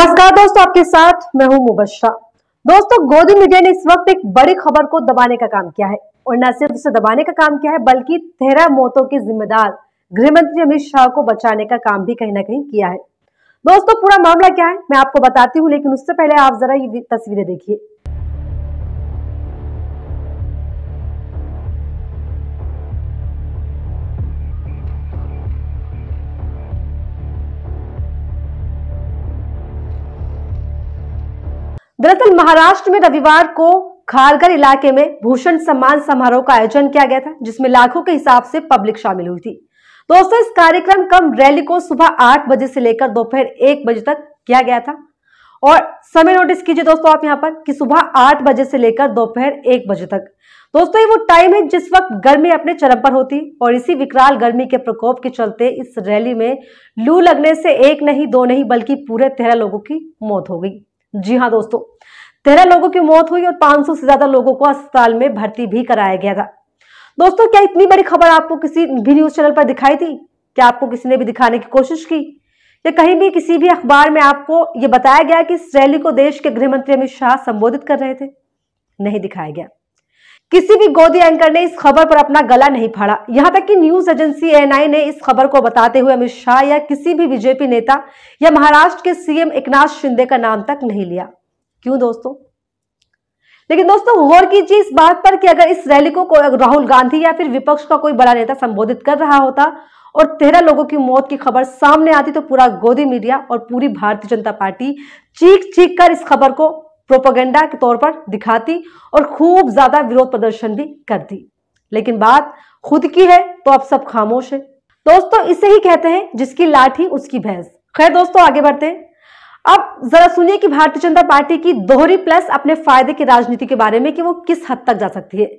नमस्कार दोस्तों, आपके साथ मैं हूं मुबश्शा। दोस्तों, गोदी मीडिया ने इस वक्त एक बड़ी खबर को दबाने का काम किया है, और न सिर्फ उसे दबाने का काम किया है बल्कि 13 मौतों के जिम्मेदार गृह मंत्री अमित शाह को बचाने का काम भी कहीं ना कहीं किया है। दोस्तों, पूरा मामला क्या है मैं आपको बताती हूँ, लेकिन उससे पहले आप जरा ये तस्वीरें देखिए। दरअसल महाराष्ट्र में रविवार को खारघर इलाके में भूषण सम्मान समारोह का आयोजन किया गया था, जिसमें लाखों के हिसाब से पब्लिक शामिल हुई थी। दोस्तों, इस कार्यक्रम कम रैली को सुबह 8 बजे से लेकर दोपहर 1 बजे तक किया गया था। और समय नोटिस कीजिए दोस्तों आप यहाँ पर कि सुबह 8 बजे से लेकर दोपहर 1 बजे तक। दोस्तों, ये वो टाइम है जिस वक्त गर्मी अपने चरम पर होती, और इसी विकराल गर्मी के प्रकोप के चलते इस रैली में लू लगने से एक नहीं, दो नहीं, बल्कि पूरे 13 लोगों की मौत हो गई। जी हाँ दोस्तों, 13 लोगों की मौत हुई और 500 से ज्यादा लोगों को अस्पताल में भर्ती भी कराया गया था। दोस्तों, क्या इतनी बड़ी खबर आपको किसी भी न्यूज चैनल पर दिखाई थी? क्या आपको किसी ने भी दिखाने की कोशिश की, या कहीं भी किसी भी अखबार में आपको यह बताया गया कि इस रैली को देश के गृह मंत्री अमित शाह संबोधित कर रहे थे? नहीं दिखाया गया। किसी भी गोदी एंकर ने इस खबर पर अपना गला नहीं फाड़ा। यहां तक कि न्यूज एजेंसी ANI ने इस खबर को बताते हुए अमित शाह या किसी भी बीजेपी नेता या महाराष्ट्र के CM एकनाथ शिंदे का नाम तक नहीं लिया। क्यों दोस्तों? लेकिन दोस्तों, गौर कीजिए इस बात पर कि अगर इस रैली को राहुल गांधी या फिर विपक्ष का कोई बड़ा नेता संबोधित कर रहा होता और 13 लोगों की मौत की खबर सामने आती, तो पूरा गोदी मीडिया और पूरी भारतीय जनता पार्टी चीख चीख कर इस खबर को प्रोपेगेंडा के तौर पर दिखाती और खूब ज्यादा विरोध प्रदर्शन भी करती। लेकिन बात खुद की है तो अब सब खामोश है। दोस्तों, इसे ही कहते हैं जिसकी लाठी उसकी भैंस। खैर दोस्तों, आगे बढ़ते हैं। अब जरा सुनिए कि भारतीय जनता पार्टी की दोहरी प्लस अपने फायदे की राजनीति के बारे में कि वो किस हद तक जा सकती है।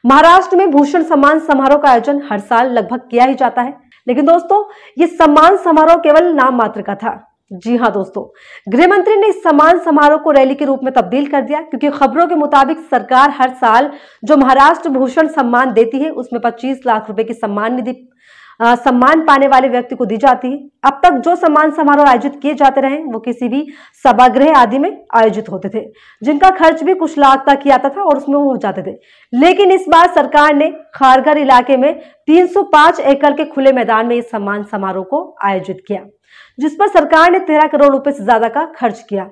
महाराष्ट्र में भूषण सम्मान समारोह का आयोजन हर साल लगभग किया ही जाता है, लेकिन दोस्तों ये सम्मान समारोह केवल नाम मात्र का था। जी हाँ दोस्तों, गृह मंत्री ने इस सम्मान समारोह को रैली के रूप में तब्दील कर दिया, क्योंकि खबरों के मुताबिक सरकार हर साल जो महाराष्ट्र भूषण सम्मान देती है उसमें 25 लाख रुपए की सम्मान निधि सम्मान पाने वाले व्यक्ति को दी जाती है। अब तक जो सम्मान समारोह आयोजित किए जाते रहे वो किसी भी सभागृह आदि में आयोजित होते थे, जिनका खर्च भी कुछ लाख तक ही आता था और उसमें वो हो जाते थे। लेकिन इस बार सरकार ने खारघर इलाके में 305 एकड़ के खुले मैदान में इस सम्मान समारोह को आयोजित किया, जिस पर सरकार ने 13 करोड़ रुपए से ज्यादा का खर्च किया।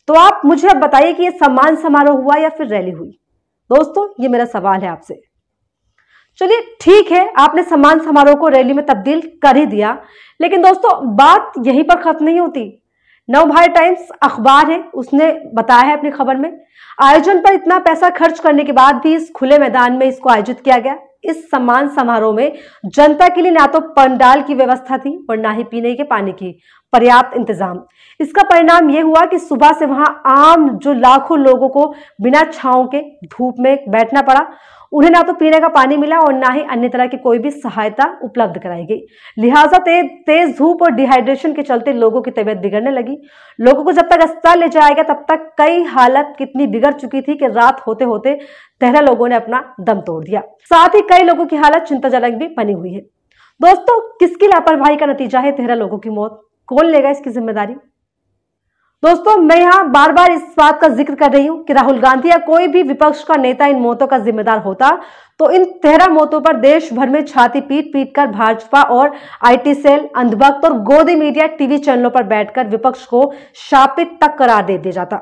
तो आप मुझे अब बताइए कि यह सम्मान समारोह हुआ या फिर रैली हुई? दोस्तों, ये मेरा सवाल है आपसे। चलिए ठीक है, आपने सम्मान समारोह को रैली में तब्दील कर ही दिया, लेकिन दोस्तों बात यहीं पर खत्म नहीं होती। नवभारत टाइम्स अखबार है, उसने बताया है अपनी खबर में, आयोजन पर इतना पैसा खर्च करने के बाद भी इस खुले मैदान में इसको आयोजित किया गया। इस सम्मान समारोह में जनता के लिए ना तो पंडाल की व्यवस्था थी और ना ही पीने के पानी की पर्याप्त इंतजाम। इसका परिणाम यह हुआ कि सुबह से वहां आम जो लाखों लोगों को बिना छांव के धूप में बैठना पड़ा, उन्हें ना तो पीने का पानी मिला और ना ही अन्य तरह की कोई भी सहायता उपलब्ध कराई गई। लिहाजा तेज धूप और डिहाइड्रेशन के चलते लोगों की तबीयत बिगड़ने लगी। लोगों को जब तक अस्पताल ले जाया गया तब तक कई हालत कितनी बिगड़ चुकी थी कि रात होते होते 13 लोगों ने अपना दम तोड़ दिया। साथ ही कई लोगों की हालत चिंताजनक भी बनी हुई है। दोस्तों, किसकी लापरवाही का नतीजा है 13 लोगों की मौत? कौन लेगा इसकी जिम्मेदारी? दोस्तों, मैं यहां बार बार इस बात का जिक्र कर रही हूं कि राहुल गांधी या कोई भी विपक्ष का नेता इन मौतों का जिम्मेदार होता तो इन 13 मौतों पर देश भर में छाती पीट पीट कर भाजपा और IT सेल, अंधभक्त और गोदी मीडिया टीवी चैनलों पर बैठकर विपक्ष को शापित तक करार दे दिया जाता।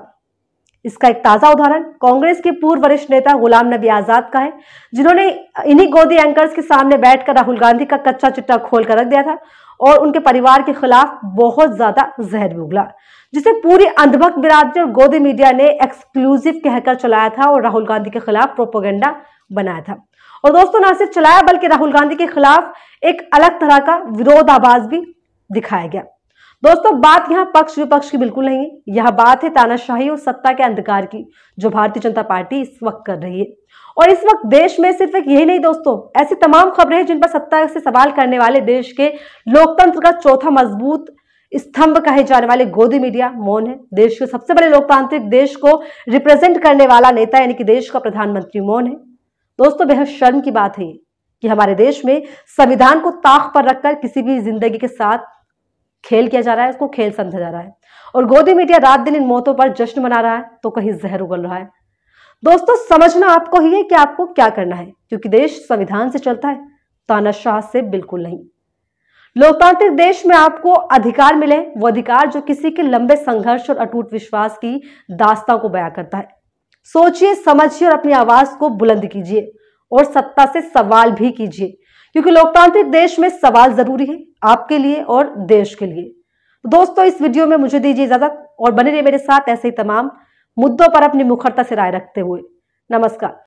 इसका एक ताजा उदाहरण कांग्रेस के पूर्व वरिष्ठ नेता गुलाम नबी आजाद का है, जिन्होंने इन्हीं गोदी एंकर्स के सामने बैठकर राहुल गांधी का कच्चा चिट्टा खोल कर रख दिया था और उनके परिवार के खिलाफ बहुत ज्यादा जहर भी उगला, जिसे पूरी अंधभक्त बिरादरी और गोदी मीडिया ने एक्सक्लूसिव कहकर चलाया था और राहुल गांधी के खिलाफ प्रोपेगेंडा बनाया था। और दोस्तों, ना सिर्फ चलाया बल्कि राहुल गांधी के खिलाफ एक अलग तरह का विरोधाभास भी दिखाया गया। दोस्तों, बात यहाँ पक्ष विपक्ष की बिल्कुल नहीं है, यह बात है तानाशाही और सत्ता के अंधकार की, जो भारतीय जनता पार्टी इस वक्त कर रही है। और इस वक्त देश में सिर्फ एक यही नहीं दोस्तों, ऐसी तमाम खबरें हैं जिन पर सत्ता से सवाल करने वाले देश के लोकतंत्र का चौथा मजबूत स्तंभ कहे जाने वाले गोदी मीडिया मौन है। देश के सबसे बड़े लोकतांत्रिक देश को रिप्रेजेंट करने वाला नेता यानी कि देश का प्रधानमंत्री मौन है। दोस्तों, बेहद शर्म की बात है कि हमारे देश में संविधान को ताक पर रखकर किसी भी जिंदगी के साथ खेल किया जा रहा है, उसको खेल समझा जा रहा है। और गोदी मीडिया रात दिन इन मौतों पर जश्न मना रहा है तो कहीं जहर उगल रहा है। दोस्तों, समझना आपको ही है कि आपको क्या करना है, क्योंकि देश संविधान से चलता है, तानाशाह से बिल्कुल नहीं। लोकतांत्रिक देश में आपको अधिकार मिले, वो अधिकार जो किसी के लंबे संघर्ष और अटूट विश्वास की दास्तां को बयां करता है। सोचिए, समझिए और अपनी आवाज को बुलंद कीजिए और सत्ता से सवाल भी कीजिए, क्योंकि लोकतांत्रिक देश में सवाल जरूरी है, आपके लिए और देश के लिए। दोस्तों, इस वीडियो में मुझे दीजिए इजाजत और बने रहिए मेरे साथ ऐसे ही तमाम मुद्दों पर अपनी मुखरता से राय रखते हुए। नमस्कार।